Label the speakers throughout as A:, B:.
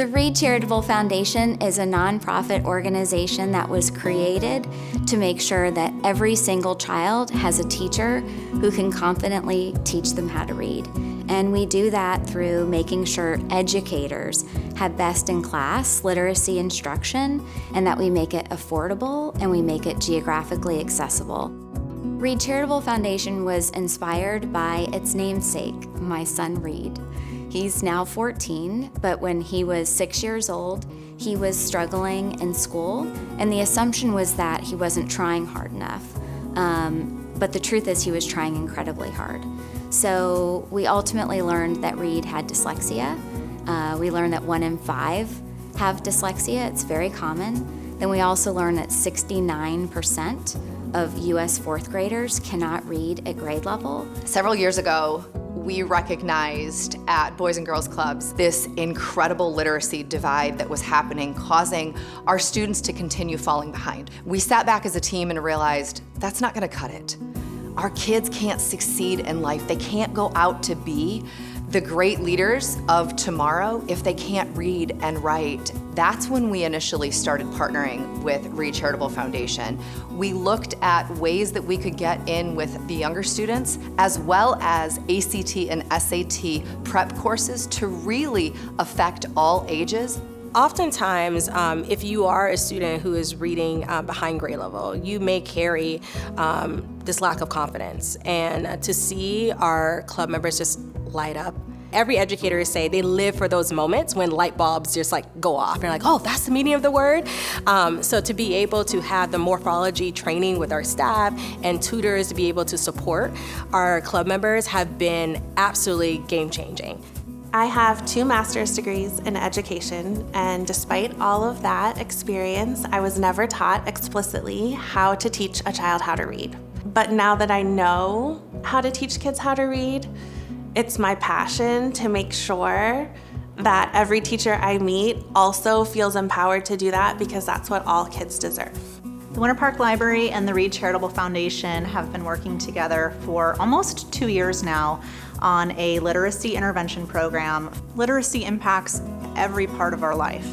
A: The REED Charitable Foundation is a nonprofit organization that was created to make sure that every single child has a teacher who can confidently teach them how to read. And we do that through making sure educators have best-in-class literacy instruction, and that we make it affordable and we make it geographically accessible. REED Charitable Foundation was inspired by its namesake, my son Reed. He's now 14, but when he was 6 years old, he was struggling in school, and the assumption was that he wasn't trying hard enough. But the truth is he was trying incredibly hard. So we ultimately learned that Reed had dyslexia. We learned that 1 in 5 have dyslexia. It's very common. Then we also learned that 69% of US fourth graders cannot read at grade level.
B: Several years ago, we recognized at Boys and Girls Clubs this incredible literacy divide that was happening, causing our students to continue falling behind. We sat back as a team and realized that's not gonna cut it. Our kids can't succeed in life. They can't go out to be the great leaders of tomorrow if they can't read and write. That's when we initially started partnering with REED Charitable Foundation. We looked at ways that we could get in with the younger students, as well as ACT and SAT prep courses to really affect all ages.
C: Oftentimes, if you are a student who is reading behind grade level, you may carry this lack of confidence. And to see our club members just light up, every educator say they live for those moments when light bulbs just like go off. And you're like, oh, that's the meaning of the word. So to be able to have the morphology training with our staff and tutors to be able to support our club members have been absolutely game-changing.
D: I have 2 master's degrees in education, and despite all of that experience, I was never taught explicitly how to teach a child how to read. But now that I know how to teach kids how to read, it's my passion to make sure that every teacher I meet also feels empowered to do that, because that's what all kids deserve.
E: The Winter Park Library and the REED Charitable Foundation have been working together for almost 2 years now on a literacy intervention program. Literacy impacts every part of our life.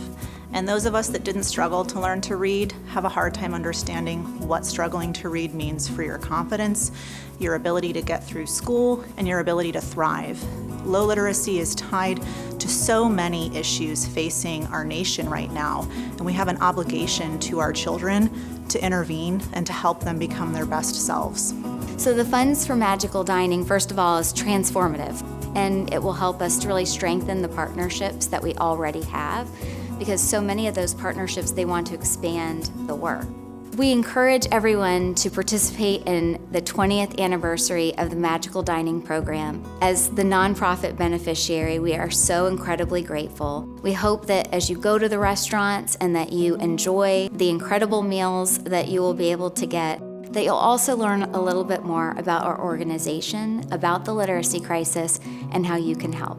E: And those of us that didn't struggle to learn to read have a hard time understanding what struggling to read means for your confidence, your ability to get through school, and your ability to thrive. Low literacy is tied to so many issues facing our nation right now, and we have an obligation to our children to intervene and to help them become their best selves.
A: So the Funds for Magical Dining, first of all, is transformative, and it will help us to really strengthen the partnerships that we already have, because so many of those partnerships, they want to expand the work. We encourage everyone to participate in the 20th anniversary of the Magical Dining program. As the nonprofit beneficiary, we are so incredibly grateful. We hope that as you go to the restaurants and that you enjoy the incredible meals that you will be able to get, that you'll also learn a little bit more about our organization, about the literacy crisis, and how you can help.